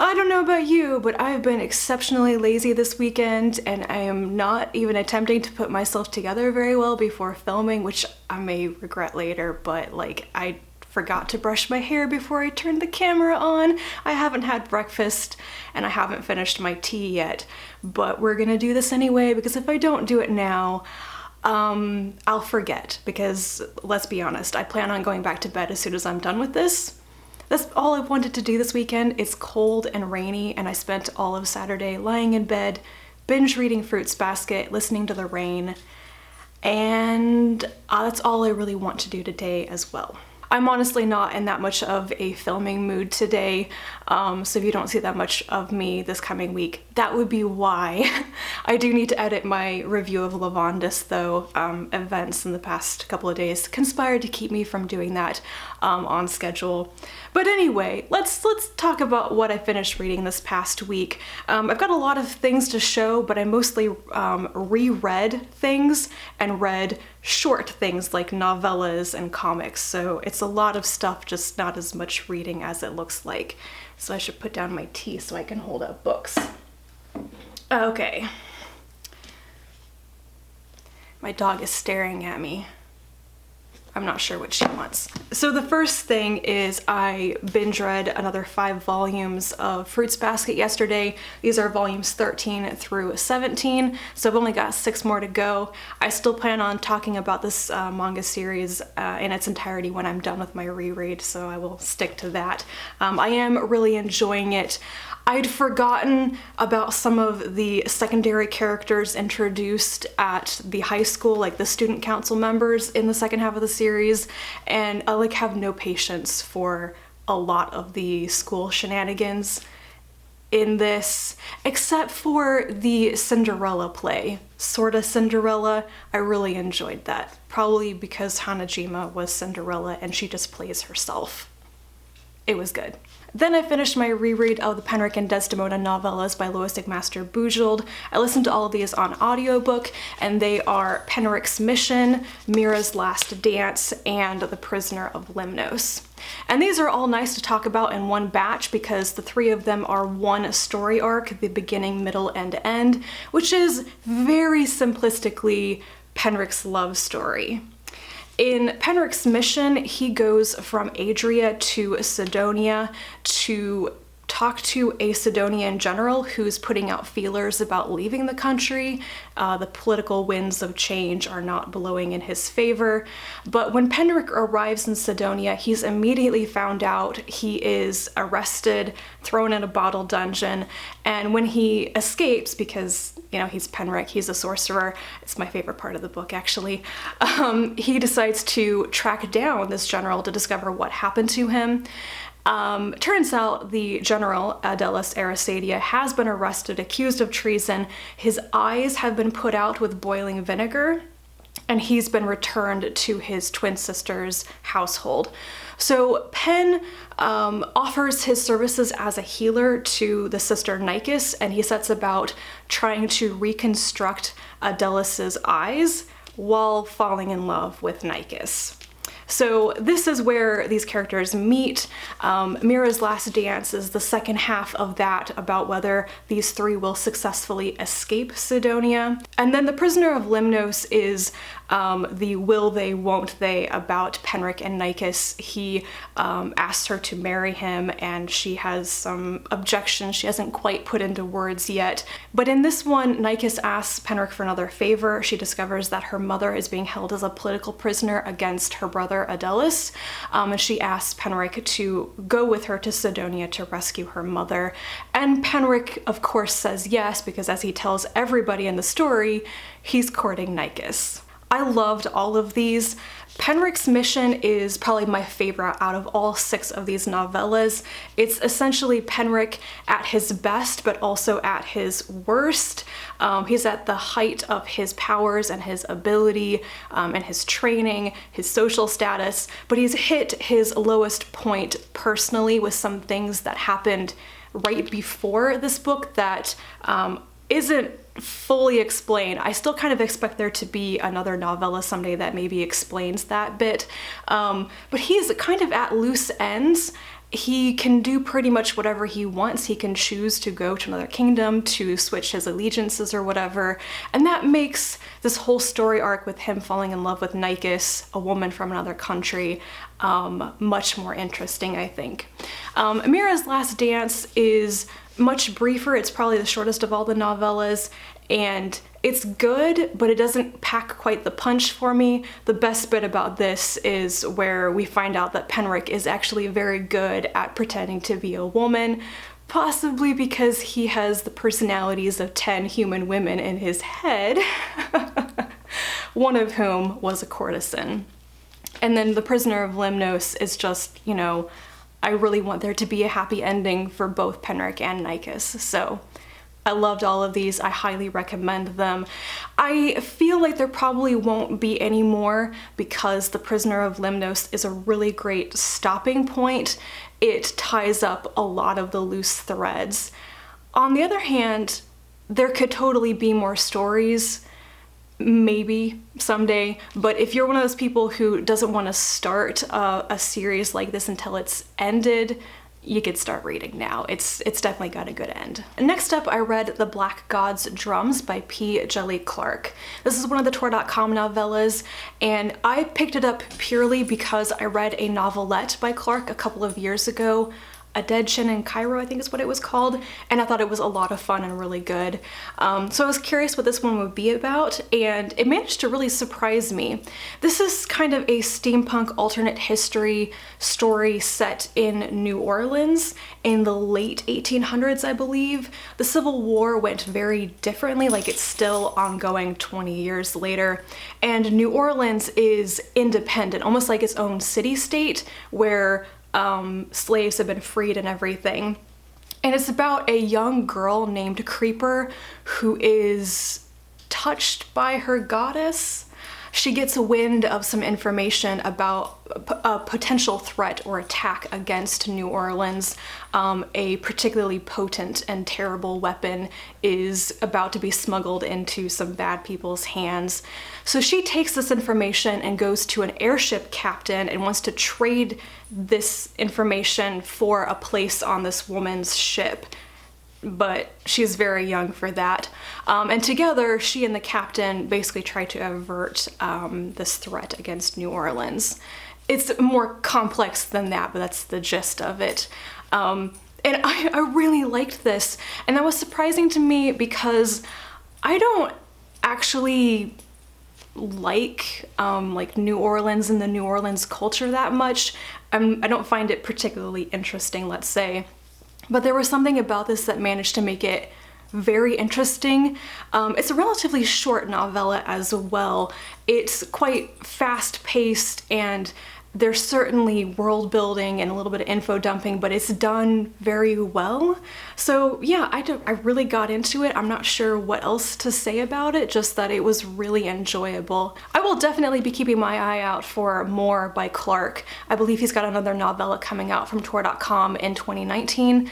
I don't know about you, but I've been exceptionally lazy this weekend, and I am not even attempting to put myself together very well before filming, which I may regret later, but like I forgot to brush my hair before I turned the camera on. I haven't had breakfast and I haven't finished my tea yet, but we're gonna do this anyway because if I don't do it now, I'll forget, because let's be honest, I plan on going back to bed as soon as I'm done with this. That's all I wanted to do this weekend. It's cold and rainy, and I spent all of Saturday lying in bed, binge reading Fruits Basket, listening to the rain, and that's all I really want to do today as well. I'm honestly not in that much of a filming mood today, so if you don't see that much of me this coming week, that would be why. I do need to edit my review of Lavandis though. Events in the past couple of days conspired to keep me from doing that on schedule. But anyway, let's talk about what I finished reading this past week. I've got a lot of things to show, but I mostly reread things and read short things like novellas and comics, so it's a lot of stuff, just not as much reading as it looks like. So I should put down my tea so I can hold up books. Okay. My dog is staring at me. I'm not sure what she wants. So the first thing is I binge read another 5 volumes of Fruits Basket yesterday. These are volumes 13 through 17, so I've only got 6 more to go. I still plan on talking about this manga series in its entirety when I'm done with my reread, so I will stick to that. I am really enjoying it. I'd forgotten about some of the secondary characters introduced at the high school, like the student council members in the second half of the series, and I like have no patience for a lot of the school shenanigans in this, except for the Cinderella play. Sorta Cinderella, I really enjoyed that. Probably because Hanajima was Cinderella and she just plays herself. It was good. Then I finished my reread of the Penric and Desdemona novellas by Lois McMaster Bujold. I listened to all of these on audiobook, and they are Penric's Mission, Mira's Last Dance, and The Prisoner of Limnos. And these are all nice to talk about in one batch because the 3 of them are one story arc, the beginning, middle, and end, which is very simplistically Penric's love story. In Penric's Mission, he goes from Adria to Sidonia to talk to a Sidonian general who's putting out feelers about leaving the country. The political winds of change are not blowing in his favor. But when Penric arrives in Sidonia, he's immediately found out. He is arrested, thrown in a bottle dungeon, and when he escapes, because, you know, he's Penric, he's a sorcerer, it's my favorite part of the book actually, he decides to track down this general to discover what happened to him. Turns out the general, Adelis Arasadia, has been arrested, accused of treason. His eyes have been put out with boiling vinegar, and he's been returned to his twin sister's household. So Pen offers his services as a healer to the sister Nikes, and he sets about trying to reconstruct Adelis's eyes while falling in love with Nikes. So this is where these characters meet. Mira's Last Dance is the second half of that, about whether these 3 will successfully escape Sidonia. And then The Prisoner of Limnos is the will they, won't they about Penric and Nikes. He asks her to marry him, and she has some objections she hasn't quite put into words yet. But in this one, Nikes asks Penric for another favor. She discovers that her mother is being held as a political prisoner against her brother Adelis, and she asks Penric to go with her to Sidonia to rescue her mother. And Penric, of course, says yes, because as he tells everybody in the story, he's courting Nikes. I loved all of these. Penric's Mission is probably my favorite out of all 6 of these novellas. It's essentially Penric at his best, but also at his worst. He's at the height of his powers and his ability and his training, his social status, but he's hit his lowest point personally with some things that happened right before this book that isn't fully explained. I still kind of expect there to be another novella someday that maybe explains that bit, but he's kind of at loose ends, he can do pretty much whatever he wants. He can choose to go to another kingdom, to switch his allegiances or whatever, and that makes this whole story arc with him falling in love with Nycus, a woman from another country, much more interesting, I think. Mira's Last Dance is much briefer. It's probably the shortest of all the novellas, and it's good, but it doesn't pack quite the punch for me. The best bit about this is where we find out that Penric is actually very good at pretending to be a woman, possibly because he has the personalities of 10 human women in his head, one of whom was a courtesan. And then The Prisoner of Limnos is just, you know, I really want there to be a happy ending for both Penric and Nycus, so I loved all of these. I highly recommend them. I feel like there probably won't be any more because The Prisoner of Limnos is a really great stopping point. It ties up a lot of the loose threads. On the other hand, there could totally be more stories, maybe someday, but if you're one of those people who doesn't want to start a series like this until it's ended, you could start reading now. It's definitely got a good end. Next up, I read The Black God's Drums by P. Djèlí Clark. This is one of the Tor.com novellas, and I picked it up purely because I read a novelette by Clark a couple of years ago, A Dead Djinn in Cairo, I think is what it was called, and I thought it was a lot of fun and really good. So I was curious what this one would be about, and it managed to really surprise me. This is kind of a steampunk alternate history story set in New Orleans in the late 1800s, I believe. The Civil War went very differently, like it's still ongoing 20 years later, and New Orleans is independent, almost like its own city-state, where slaves have been freed and everything. And it's about a young girl named Creeper who is touched by her goddess. She gets wind of some information about a potential threat or attack against New Orleans. A particularly potent and terrible weapon is about to be smuggled into some bad people's hands. So she takes this information and goes to an airship captain and wants to trade this information for a place on this woman's ship. But she's very young for that. And together, she and the captain basically try to avert this threat against New Orleans. It's more complex than that, but that's the gist of it. And I really liked this, and that was surprising to me because I don't actually like New Orleans and the New Orleans culture that much. I don't find it particularly interesting, let's say. But there was something about this that managed to make it very interesting. It's a relatively short novella as well. It's quite fast-paced, and there's certainly world building and a little bit of info dumping, but it's done very well. So yeah, I really got into it. I'm not sure what else to say about it, just that it was really enjoyable. I will definitely be keeping my eye out for more by Clark. I believe he's got another novella coming out from Tor.com in 2019,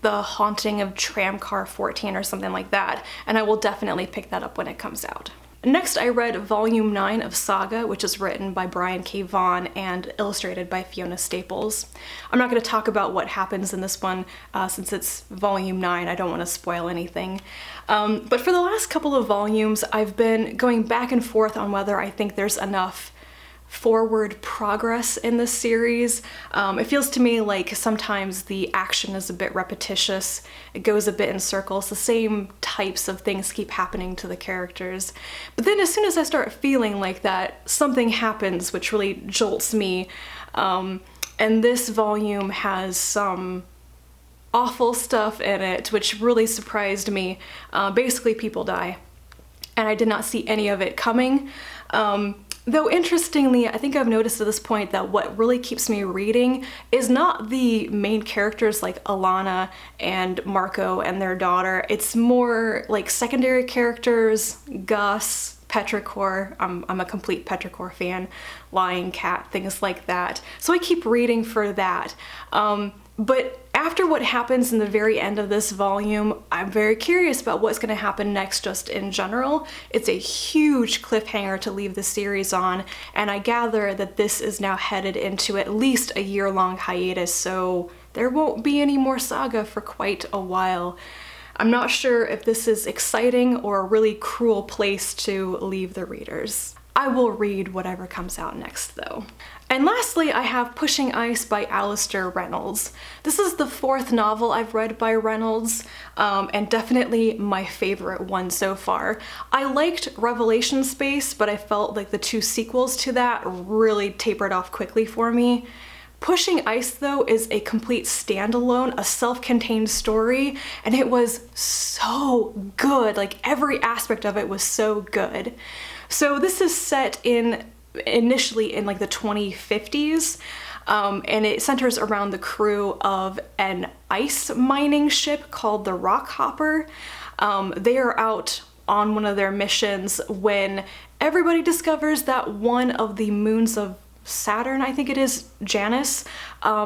The Haunting of Tramcar 14 or something like that, and I will definitely pick that up when it comes out. Next, I read Volume 9 of Saga, which is written by Brian K. Vaughn and illustrated by Fiona Staples. I'm not going to talk about what happens in this one since it's Volume 9. I don't want to spoil anything. But for the last couple of volumes, I've been going back and forth on whether I think there's enough forward progress in this series. It feels to me like sometimes the action is a bit repetitious. It goes a bit in circles. The same types of things keep happening to the characters. But then as soon as I start feeling like that, something happens which really jolts me. And this volume has some awful stuff in it, which really surprised me. Basically, people die. And I did not see any of it coming. Though interestingly, I think I've noticed at this point that what really keeps me reading is not the main characters like Alana and Marco and their daughter. It's more like secondary characters, Gus, Petrichor. I'm a complete Petrichor fan, Lying Cat, things like that. So I keep reading for that. But after what happens in the very end of this volume, I'm very curious about what's going to happen next just in general. It's a huge cliffhanger to leave the series on, and I gather that this is now headed into at least a year-long hiatus, so there won't be any more Saga for quite a while. I'm not sure if this is exciting or a really cruel place to leave the readers. I will read whatever comes out next though. And lastly, I have Pushing Ice by Alastair Reynolds. This is the 4th novel I've read by Reynolds, and definitely my favorite one so far. I liked Revelation Space, but I felt like the 2 sequels to that really tapered off quickly for me. Pushing Ice, though, is a complete standalone, a self-contained story, and it was so good. Like, every aspect of it was so good. So this is set initially in like the 2050s, and it centers around the crew of an ice mining ship called the Rockhopper. They are out on one of their missions when everybody discovers that one of the moons of Saturn, I think it is, Janus,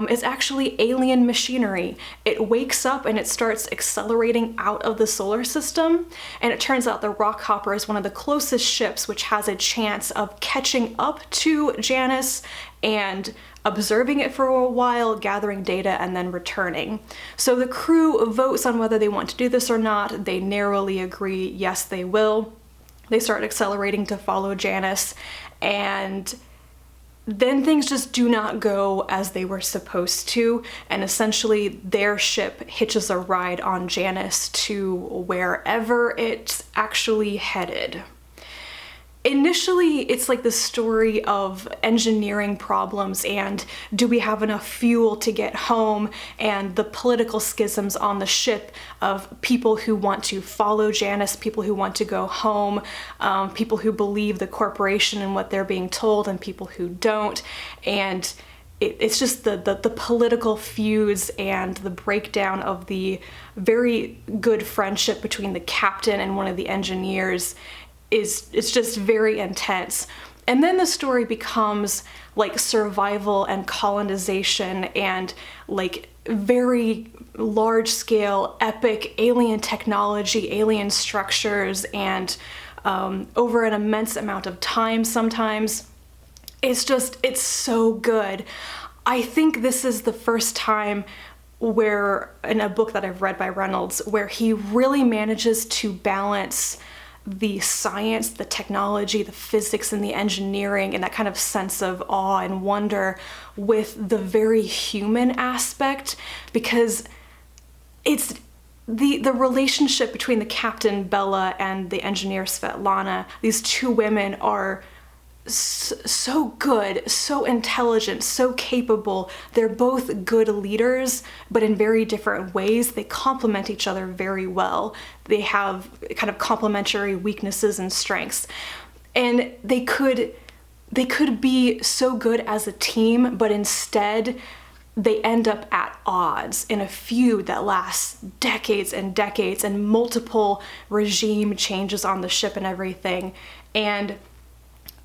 is actually alien machinery. It wakes up and it starts accelerating out of the solar system, and it turns out the Rockhopper is one of the closest ships which has a chance of catching up to Janus and observing it for a while, gathering data, and then returning. So the crew votes on whether they want to do this or not. They narrowly agree, yes, they will. They start accelerating to follow Janus, and then things just do not go as they were supposed to, and essentially their ship hitches a ride on Janus to wherever it's actually headed. Initially, it's like the story of engineering problems and do we have enough fuel to get home, and the political schisms on the ship of people who want to follow Janus, people who want to go home, people who believe the corporation and what they're being told, and people who don't. And it's just the political feuds and the breakdown of the very good friendship between the captain and one of the engineers it's just very intense. And then the story becomes like survival and colonization and like very large scale epic alien technology, alien structures, and over an immense amount of time sometimes. It's so good. I think this is the first time where, in a book that I've read by Reynolds, where he really manages to balance the science, the technology, the physics, and the engineering, and that kind of sense of awe and wonder with the very human aspect, because it's the relationship between the captain, Bella, and the engineer, Svetlana. These 2 women are so good, so intelligent, so capable. They're both good leaders, but in very different ways. They complement each other very well. They have kind of complementary weaknesses and strengths. And they could be so good as a team, but instead they end up at odds in a feud that lasts decades and decades, and multiple regime changes on the ship and everything. And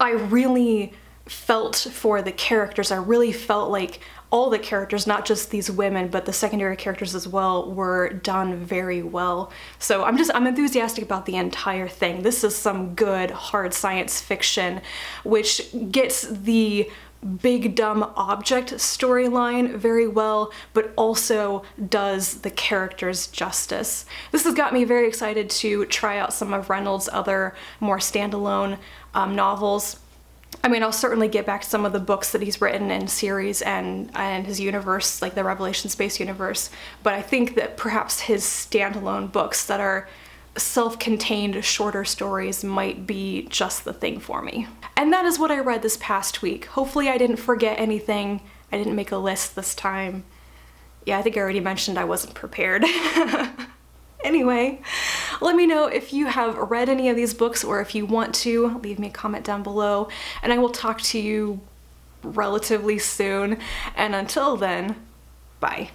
I really felt for the characters. I really felt like all the characters, not just these women, but the secondary characters as well, were done very well. So I'm enthusiastic about the entire thing. This is some good, hard science fiction, which gets the big dumb object storyline very well, but also does the characters justice. This has got me very excited to try out some of Reynolds' other more standalone novels. I mean, I'll certainly get back to some of the books that he's written in series and his universe, like the Revelation Space universe, but I think that perhaps his standalone books that are self-contained shorter stories might be just the thing for me. And that is what I read this past week. Hopefully I didn't forget anything. I didn't make a list this time. Yeah, I think I already mentioned I wasn't prepared. Anyway, let me know if you have read any of these books, or if you want to, leave me a comment down below, and I will talk to you relatively soon. And until then, bye.